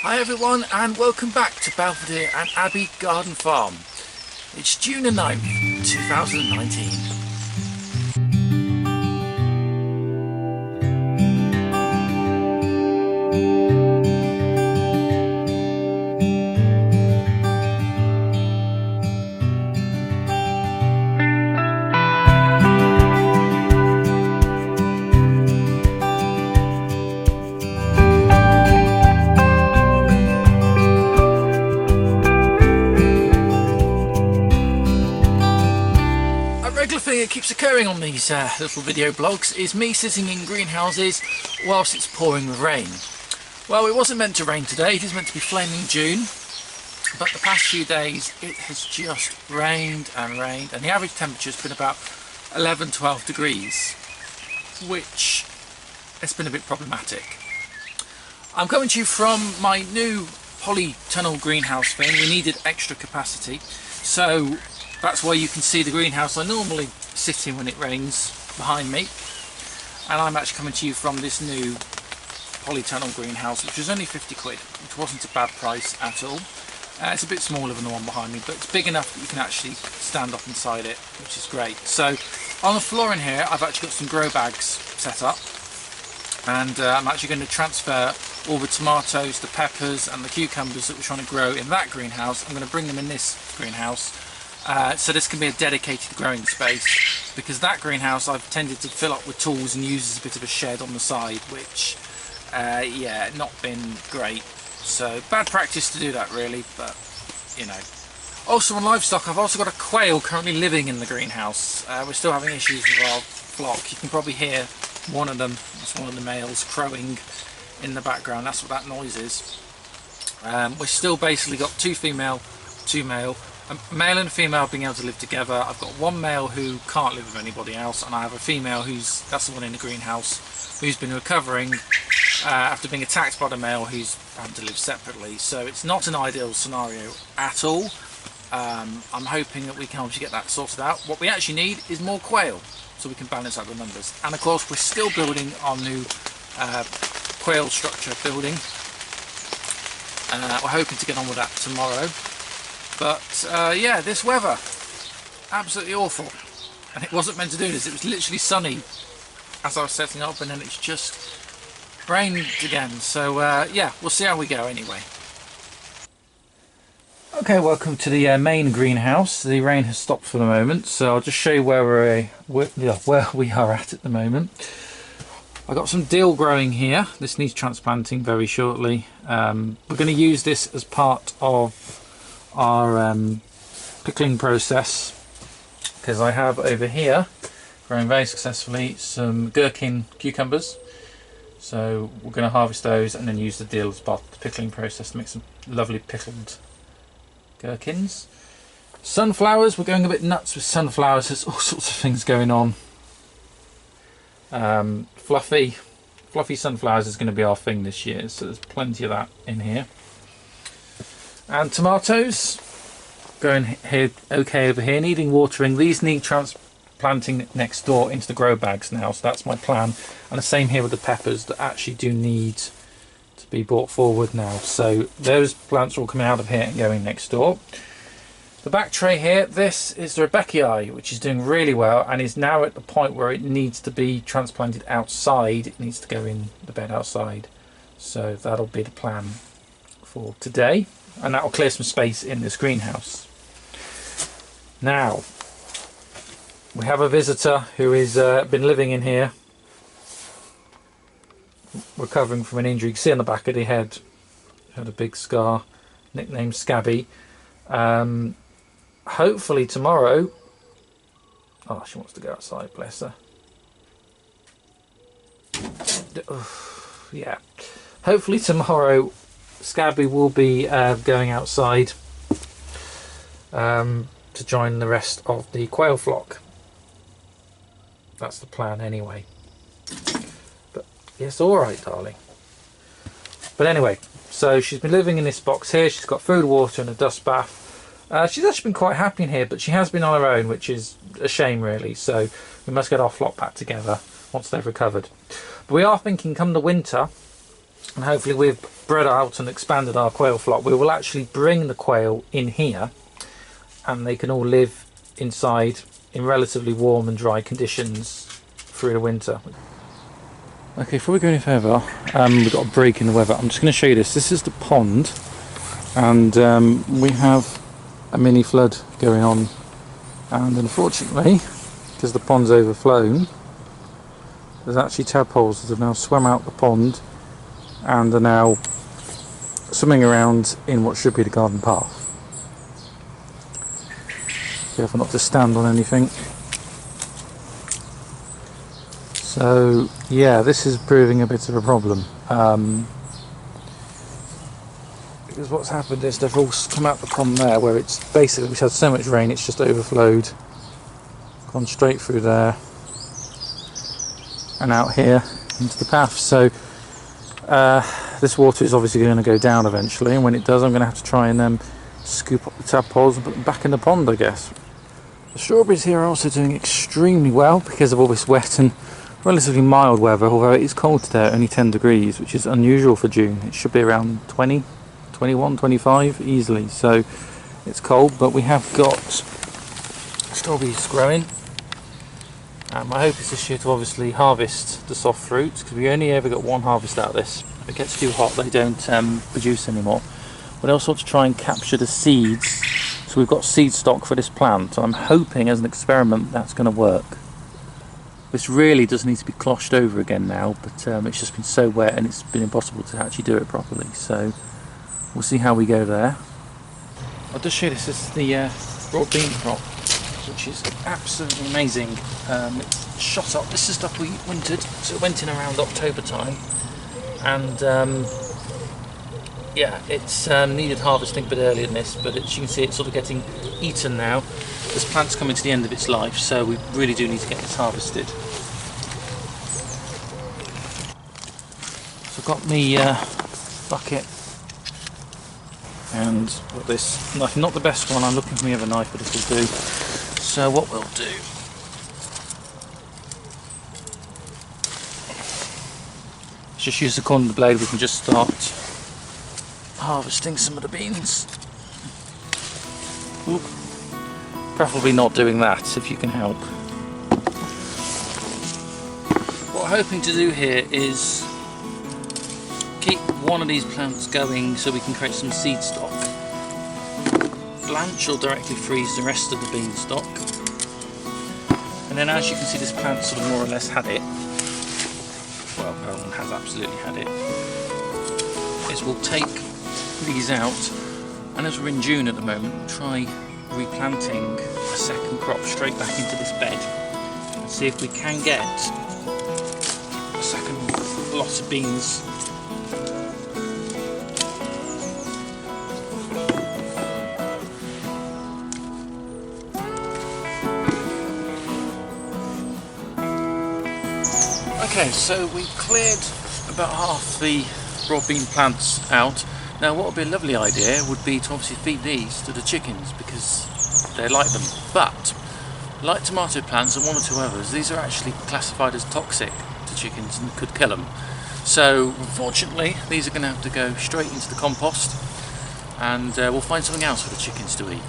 Hi everyone, and welcome back to Belvedere and Abbey Garden Farm. It's June the 9th, 2019. Thing that keeps occurring on these little video blogs is me sitting in greenhouses whilst it's pouring with rain. Well, it wasn't meant to rain today, it is meant to be flaming June, but the past few days it has just rained and rained, and the average temperature has been about 11-12 degrees, which has been a bit problematic. I'm coming to you from my new polytunnel greenhouse thing. We needed extra capacity, so that's why you can see the greenhouse I normally sit in when it rains behind me, and I'm actually coming to you from this new polytunnel greenhouse, which was only 50 quid, which wasn't a bad price at all. It's a bit smaller than the one behind me, but it's big enough that you can actually stand up inside it, which is great. So on the floor in here I've actually got some grow bags set up, and I'm actually going to transfer all the tomatoes, the peppers and the cucumbers that we're trying to grow in that greenhouse. I'm going to bring them in this greenhouse. So this can be a dedicated growing space, because that greenhouse I've tended to fill up with tools and use as a bit of a shed on the side, which yeah, not been great. So bad practice to do that really, but you know. Also on livestock, I've also got a quail currently living in the greenhouse. We're still having issues with our flock. You can probably hear one of them, that's one of the males, crowing in the background. That's what that noise is. We're still basically got two female, two male. A male and a female being able to live together. I've got one male who can't live with anybody else, and I have a female that's the one in the greenhouse, who's been recovering after being attacked by the male who's had to live separately. So it's not an ideal scenario at all. I'm hoping that we can obviously get that sorted out. What we actually need is more quail, so we can balance out the numbers. And of course we're still building our new quail structure building. We're hoping to get on with that tomorrow. But yeah, this weather, absolutely awful, and it wasn't meant to do this. It was literally sunny as I was setting up, and then it's just rained again. So yeah, we'll see how we go anyway. Okay, welcome to the main greenhouse. The rain has stopped for the moment, so I'll just show you where we are at the moment. I've got some dill growing here. This needs transplanting very shortly. We're going to use this as part of our pickling process, because I have over here, growing very successfully, some gherkin cucumbers. So we're going to harvest those and then use the dill as part of the pickling process to make some lovely pickled gherkins. Sunflowers, we're going a bit nuts with sunflowers. There's all sorts of things going on. Fluffy sunflowers is going to be our thing this year, so there's plenty of that in here. And tomatoes, going here okay over here, needing watering. These need transplanting next door into the grow bags now, so that's my plan. And the same here with the peppers that actually do need to be brought forward now. So those plants are all coming out of here and going next door. The back tray here, this is the Rebeccae, which is doing really well and is now at the point where it needs to be transplanted outside. It needs to go in the bed outside. So that'll be the plan for today, and that will clear some space in this greenhouse. Now we have a visitor who has been living in here, recovering from an injury. You can see on the back of the head, had a big scar, nicknamed Scabby. Hopefully tomorrow, oh, she wants to go outside, bless her. Yeah, hopefully tomorrow Scabby will be going outside to join the rest of the quail flock. That's the plan anyway. But yes, all right, darling. But anyway, so she's been living in this box here. She's got food, water and a dust bath. She's actually been quite happy in here, but she has been on her own, which is a shame really. So we must get our flock back together once they've recovered. But we are thinking come the winter, and hopefully we've bred out and expanded our quail flock, we will actually bring the quail in here and they can all live inside in relatively warm and dry conditions through the winter. Okay, before we go any further, we've got a break in the weather. I'm just going to show you this. This is the pond, and we have a mini flood going on, and unfortunately, because the pond's overflown, there's actually tadpoles that have now swum out the pond and are now swimming around in what should be the garden path. Careful not to stand on anything. So yeah, this is proving a bit of a problem, because what's happened is they've all come out the pond there, where it's basically, we've had so much rain it's just overflowed, gone straight through there and out here into the path. So this water is obviously going to go down eventually, and when it does I'm going to have to try and scoop up the tadpoles and put them back in the pond, I guess. The strawberries here are also doing extremely well because of all this wet and relatively mild weather, although it is cold today, only 10 degrees, which is unusual for June. It should be around 20, 21, 25 easily, so it's cold, but we have got strawberries growing. My hope is this year to obviously harvest the soft fruits, because we only ever got one harvest out of this. If it gets too hot they don't produce anymore. But also to try and capture the seeds, so we've got seed stock for this plant. I'm hoping as an experiment that's going to work. This really does need to be closhed over again now, but it's just been so wet and it's been impossible to actually do it properly, so we'll see how we go there. I'll just show you this. This is the raw bean crop, which is absolutely amazing. It's shot up. This is stuff we wintered, so it went in around October time, and yeah, it's needed harvesting a bit earlier than this, but as you can see it's sort of getting eaten now. This plant's coming to the end of its life, so we really do need to get this harvested. So I've got me bucket and got this knife, not the best one, I'm looking for my other knife, but this will do. So what we'll do, let's just use the corner of the blade, we can just start harvesting some of the beans. Oop. Preferably not doing that if you can help. What we're hoping to do here is keep one of these plants going so we can create some seed stock. Blanch or directly freeze the rest of the bean stock. And then as you can see, this plant sort of more or less had it. Well, Perlman has absolutely had it. Is we'll take these out, and as we're in June at the moment, we'll try replanting a second crop straight back into this bed and see if we can get a second lot of beans. Okay, so we cleared about half the raw bean plants out. Now what would be a lovely idea would be to obviously feed these to the chickens because they like them, but like tomato plants and one or two others, these are actually classified as toxic to chickens and could kill them. So unfortunately these are going to have to go straight into the compost, and we'll find something else for the chickens to eat.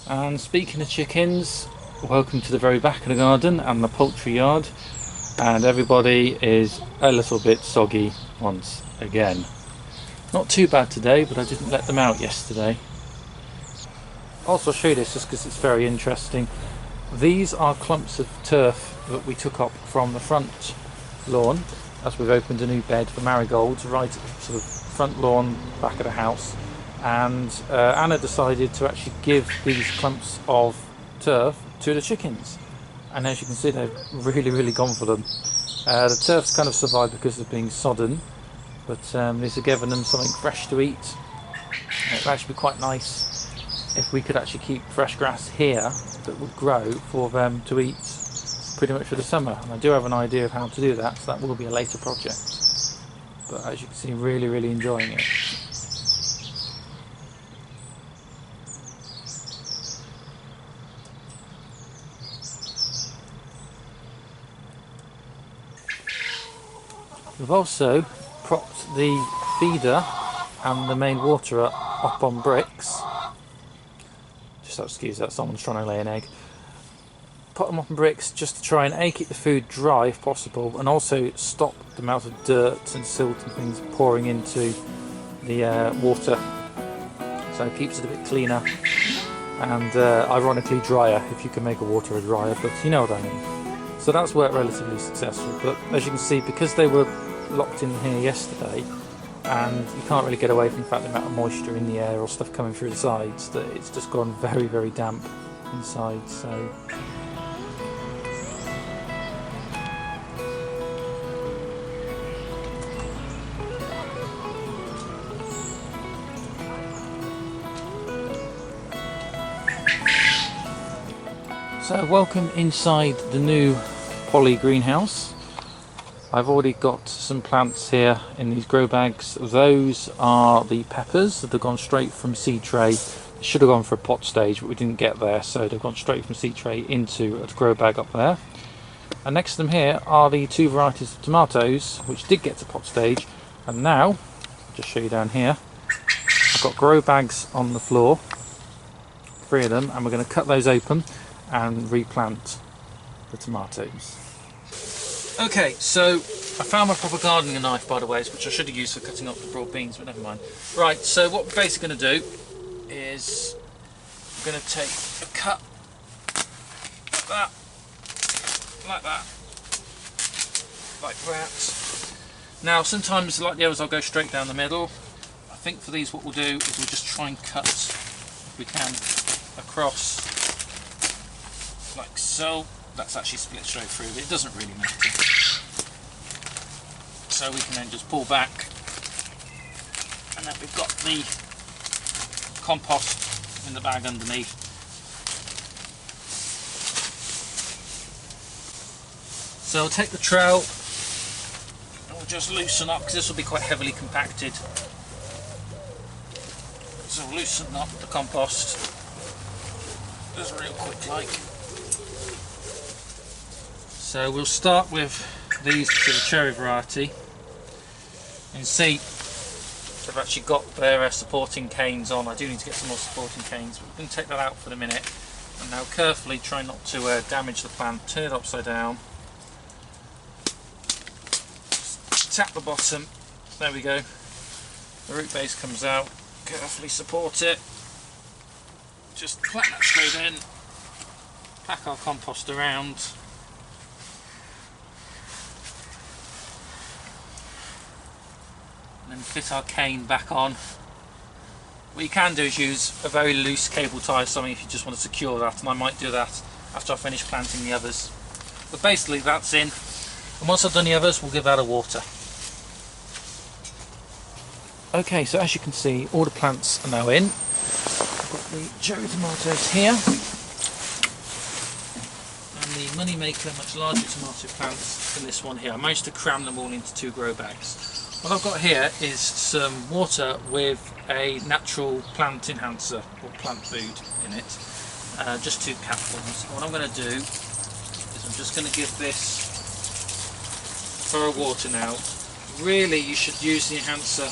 And speaking of chickens, welcome to the very back of the garden and the poultry yard, and everybody is a little bit soggy once again. Not too bad today, but I didn't let them out yesterday. Also, I'll show you this just because it's very interesting. These are clumps of turf that we took up from the front lawn as we've opened a new bed for marigolds right at the sort of front lawn back of the house, and Anna decided to actually give these clumps of turf to the chickens, and as you can see they've really gone for them. The turf's kind of survived because of being sodden, but these are giving them something fresh to eat. It would actually be quite nice if we could actually keep fresh grass here that would grow for them to eat pretty much for the summer, and I do have an idea of how to do that, so that will be a later project. But as you can see, really enjoying it. We've also propped the feeder and the main waterer up on bricks. Just excuse that, someone's trying to lay an egg. Put them up on bricks just to try and keep the food dry if possible, and also stop the amount of dirt and silt and things pouring into the water. So it keeps it a bit cleaner and ironically drier, if you can make a waterer drier, but you know what I mean. So that's worked relatively successfully, but as you can see, because they were locked in here yesterday, and you can't really get away from the fact the amount of moisture in the air or stuff coming through the sides, that it's just gone very, very damp inside. So welcome inside the new poly greenhouse. I've already got some plants here in these grow bags. Those are the peppers that have gone straight from seed tray. They should have gone for a pot stage, but we didn't get there, so they've gone straight from seed tray into a grow bag up there. And next to them here are the two varieties of tomatoes, which did get to pot stage. And now, I'll just show you down here, I've got grow bags on the floor, 3 of them, and we're going to cut those open and replant the tomatoes. Okay, so I found my proper gardening knife, by the way, which I should have used for cutting up the broad beans, but never mind. Right, so what we're basically going to do is we're going to take a cut like that. Now sometimes, like the others, I'll go straight down the middle. I think for these what we'll do is we'll just try and cut, if we can, across like so. That's actually split straight through, but it doesn't really matter. So we can then just pull back, and then we've got the compost in the bag underneath. So I'll take the trowel and we'll just loosen up, because this will be quite heavily compacted. So we'll loosen up the compost just real quick like. So we'll start with these for the cherry variety. You can see they've actually got their supporting canes on. I do need to get some more supporting canes, but we're going to take that out for the minute. And now carefully try not to damage the plant. Turn it upside down. Tap the bottom. There we go. The root base comes out. Carefully support it. Just clap that straight in. Pack our compost around. And then fit our cane back on. What you can do is use a very loose cable tie or something if you just want to secure that, and I might do that after I finish planting the others. But basically that's in, and once I've done the others we'll give that a water. Okay, so as you can see all the plants are now in. I've got the cherry tomatoes here, and the money maker much larger tomato plants than this one here. I managed to cram them all into 2 grow bags. What I've got here is some water with a natural plant enhancer or plant food in it, just 2 capfuls. What I'm going to do is I'm just going to give this for a water now. Really you should use the enhancer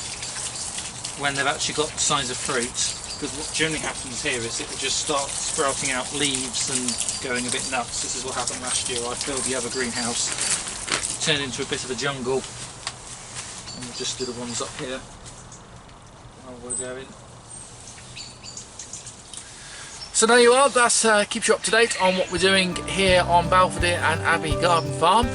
when they've actually got signs of fruit, because what generally happens here is it will just start sprouting out leaves and going a bit nuts. This is what happened last year. I filled the other greenhouse, it turned into a bit of a jungle. And we'll just do the ones up here while we're going. So there you are, that keeps you up to date on what we're doing here on Belvedere and Abbey Garden Farm.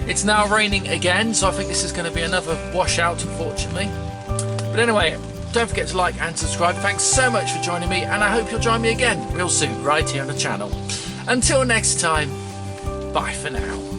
It's now raining again, so I think this is going to be another washout, unfortunately. But anyway, don't forget to like and subscribe. Thanks so much for joining me, and I hope you'll join me again real soon, right here on the channel. Until next time, bye for now.